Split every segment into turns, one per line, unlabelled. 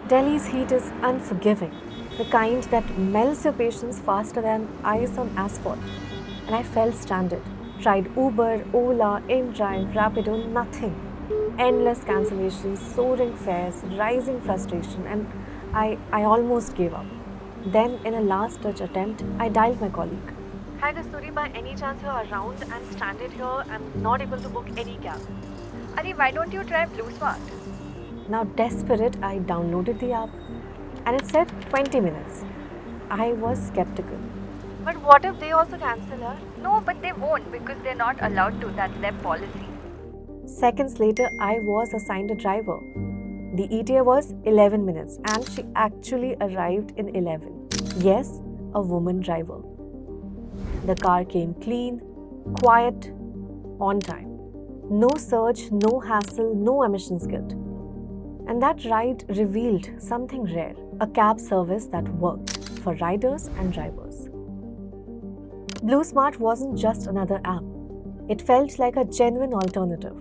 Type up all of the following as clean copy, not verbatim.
Delhi's heat is unforgiving, the kind that melts your patience faster than ice on asphalt. And I felt stranded. Tried Uber, Ola, InDrive, Rapido, nothing. Endless cancellations, soaring fares, rising frustration, and I almost gave up. Then, in a last ditch attempt, I dialed my colleague. Hi, Kasturi, by any chance you're around? I'm stranded here. I'm not able to book any cab.
Arey, why don't you try BluSmart?
Now, desperate, I downloaded the app and it said 20 minutes. I was skeptical. But what if they also cancel her?
No, but they won't because they're not allowed to. That's their policy.
Seconds later, I was assigned a driver. The ETA was 11 minutes and she actually arrived in 11. Yes, a woman driver. The car came clean, quiet, on time. No surge, no hassle, no emissions guilt. And that ride revealed something rare, a cab service that worked for riders and drivers. BluSmart wasn't just another app. It felt like a genuine alternative.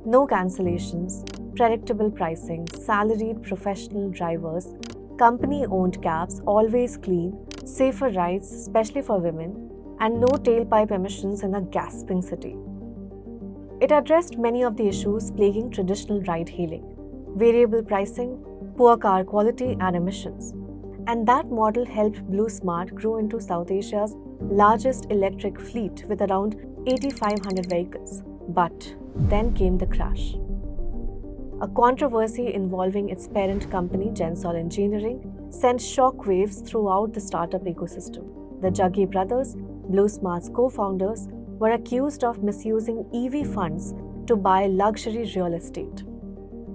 No cancellations, predictable pricing, salaried professional drivers, company-owned cabs, always clean, safer rides, especially for women, and no tailpipe emissions in a gasping city. It addressed many of the issues plaguing traditional ride-hailing: variable pricing, poor car quality, and emissions. And that model helped BluSmart grow into South Asia's largest electric fleet with around 8,500 vehicles. But then came the crash. A controversy involving its parent company, Gensol Engineering, sent shockwaves throughout the startup ecosystem. The Jaggi brothers, BluSmart's co-founders, were accused of misusing EV funds to buy luxury real estate.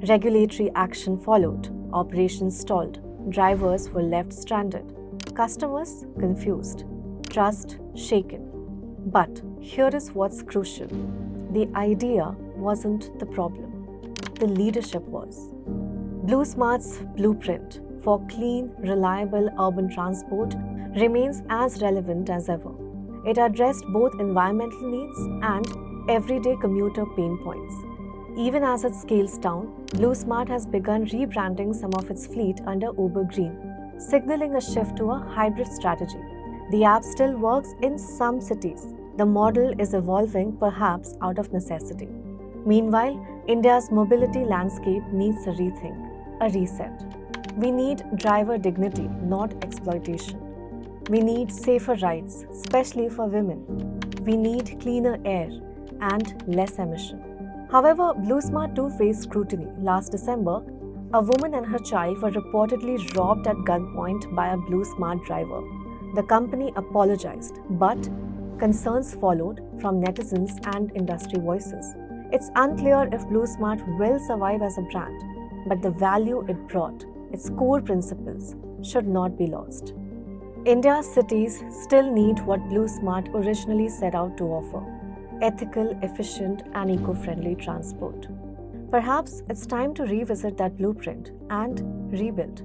Regulatory action followed, operations stalled, drivers were left stranded, customers confused, trust shaken. But here is what's crucial: the idea wasn't the problem, the leadership was. BluSmart's blueprint for clean, reliable urban transport remains as relevant as ever. It addressed both environmental needs and everyday commuter pain points. Even as it scales down, BluSmart has begun rebranding some of its fleet under Uber Green, signaling a shift to a hybrid strategy. The app still works in some cities. The model is evolving, perhaps out of necessity. Meanwhile, India's mobility landscape needs a rethink, a reset. We need driver dignity, not exploitation. We need safer rides, especially for women. We need cleaner air and less emission. However, BluSmart too faced scrutiny. Last December, a woman and her child were reportedly robbed at gunpoint by a BluSmart driver. The company apologized, but concerns followed from netizens and industry voices. It's unclear if BluSmart will survive as a brand, but the value it brought, its core principles, should not be lost. India's cities still need what BluSmart originally set out to offer: ethical, efficient, and eco-friendly transport. Perhaps it's time to revisit that blueprint and rebuild.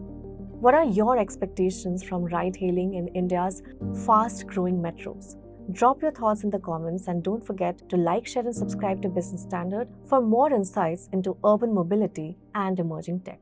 What are your expectations from ride-hailing in India's fast-growing metros? Drop your thoughts in the comments and don't forget to like, share, and subscribe to Business Standard for more insights into urban mobility and emerging tech.